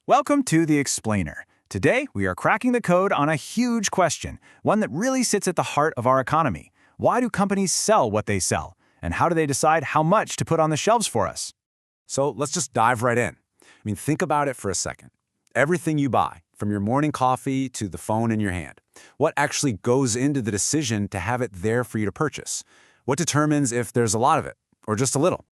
Welcome to The Explainer. Today, we are cracking the code on a huge question, one that really sits at the heart of our economy. Why do companies sell what they sell? And how do they decide how much to put on the shelves for us? So let's just dive right in. Think about it for a second. Everything you buy, from your morning coffee to the phone in your hand, what actually goes into the decision to have it there for you to purchase? What determines if there's a lot of it, or just a little?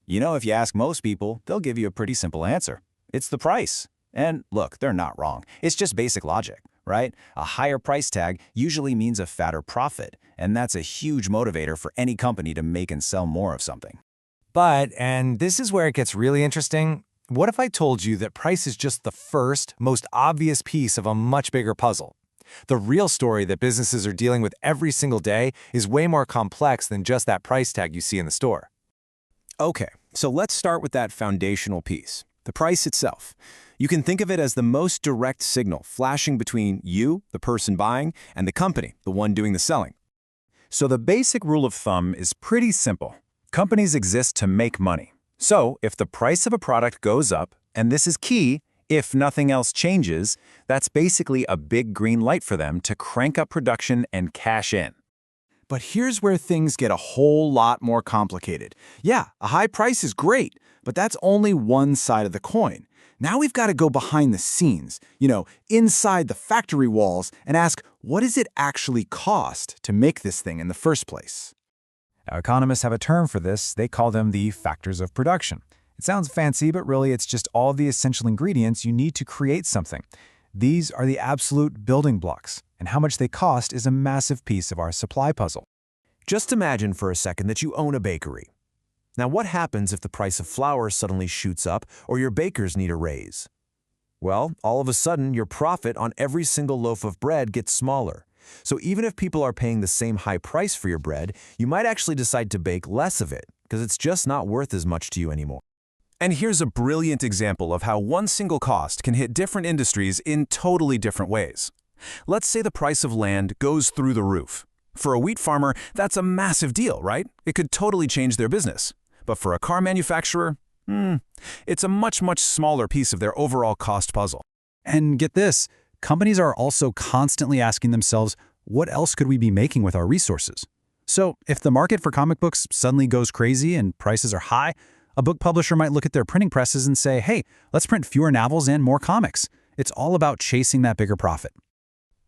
If you ask most people, they'll give you a pretty simple answer. It's the price. And look, they're not wrong. It's just basic logic, right? A higher price tag usually means a fatter profit, and that's a huge motivator for any company to make and sell more of something. But, and this is where it gets really interesting, what if I told you that price is just the first, most obvious piece of a much bigger puzzle? The real story that businesses are dealing with every single day is way more complex than just that price tag you see in the store. Okay, so let's start with that foundational piece, the price itself. You can think of it as the most direct signal flashing between you, the person buying, and the company, the one doing the selling. So the basic rule of thumb is pretty simple. Companies exist to make money. So if the price of a product goes up, and this is key, if nothing else changes, that's basically a big green light for them to crank up production and cash in. But here's where things get a whole lot more complicated. Yeah, a high price is great, but that's only one side of the coin. Now we've got to go behind the scenes, inside the factory walls, and ask, what does it actually cost to make this thing in the first place? Now, economists have a term for this. They call them the factors of production. It sounds fancy, but really it's just all the essential ingredients you need to create something. These are the absolute building blocks, and how much they cost is a massive piece of our supply puzzle. Just imagine for a second that you own a bakery. Now, what happens if the price of flour suddenly shoots up or your bakers need a raise? Well, all of a sudden, your profit on every single loaf of bread gets smaller. So even if people are paying the same high price for your bread, you might actually decide to bake less of it because it's just not worth as much to you anymore. And here's a brilliant example of how one single cost can hit different industries in totally different ways. Let's say the price of land goes through the roof. For a wheat farmer, that's a massive deal, right? It could totally change their business. But for a car manufacturer, it's a much, much smaller piece of their overall cost puzzle. And get this, companies are also constantly asking themselves, what else could we be making with our resources? So if the market for comic books suddenly goes crazy and prices are high, a book publisher might look at their printing presses and say, hey, let's print fewer novels and more comics. It's all about chasing that bigger profit.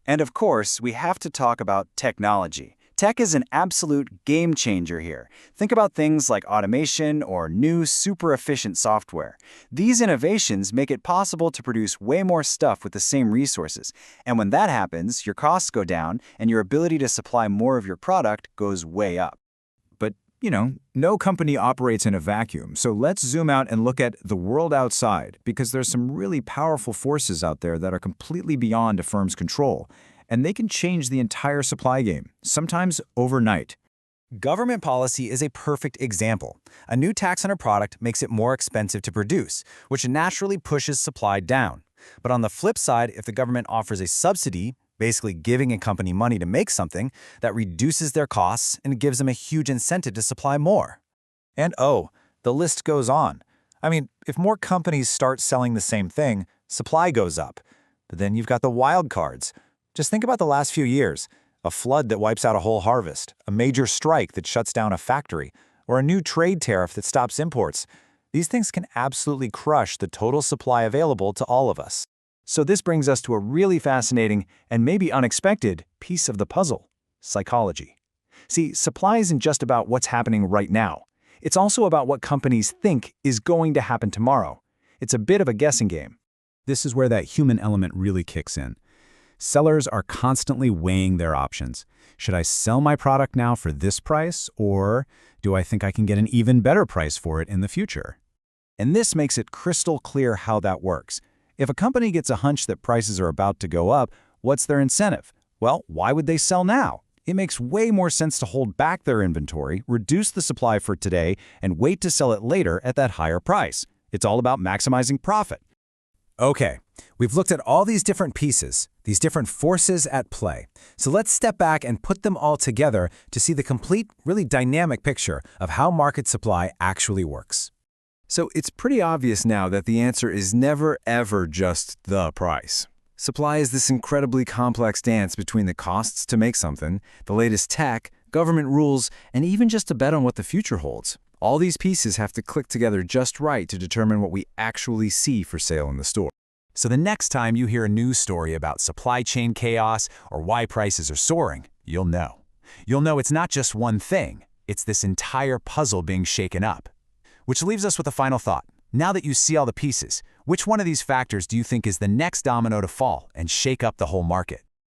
And of course, we have to talk about technology. Tech is an absolute game changer here. Think about things like automation or new super efficient software. These innovations make it possible to produce way more stuff with the same resources. And when that happens, your costs go down and your ability to supply more of your product goes way up. But, no company operates in a vacuum. So let's zoom out and look at the world outside, because there's some really powerful forces out there that are completely beyond a firm's control. And they can change the entire supply game, sometimes overnight. Government policy is a perfect example. A new tax on a product makes it more expensive to produce, which naturally pushes supply down. But on the flip side, if the government offers a subsidy, basically giving a company money to make something, that reduces their costs and gives them a huge incentive to supply more. And the list goes on. If more companies start selling the same thing, supply goes up. But then you've got the wild cards. Just think about the last few years. A flood that wipes out a whole harvest, a major strike that shuts down a factory, or a new trade tariff that stops imports. These things can absolutely crush the total supply available to all of us. So this brings us to a really fascinating and maybe unexpected piece of the puzzle: psychology. See, supply isn't just about what's happening right now. It's also about what companies think is going to happen tomorrow. It's a bit of a guessing game. This is where that human element really kicks in. Sellers are constantly weighing their options. Should I sell my product now for this price, or do I think I can get an even better price for it in the future? And this makes it crystal clear how that works. If a company gets a hunch that prices are about to go up, what's their incentive? Well, why would they sell now? It makes way more sense to hold back their inventory, reduce the supply for today, and wait to sell it later at that higher price. It's all about maximizing profit. Okay, we've looked at all these different pieces, these different forces at play. So let's step back and put them all together to see the complete, really dynamic picture of how market supply actually works. So it's pretty obvious now that the answer is never, ever just the price. Supply is this incredibly complex dance between the costs to make something, the latest tech, government rules, and even just a bet on what the future holds. All these pieces have to click together just right to determine what we actually see for sale in the store. So the next time you hear a news story about supply chain chaos or why prices are soaring, you'll know. You'll know it's not just one thing, it's this entire puzzle being shaken up. Which leaves us with a final thought. Now that you see all the pieces, which one of these factors do you think is the next domino to fall and shake up the whole market?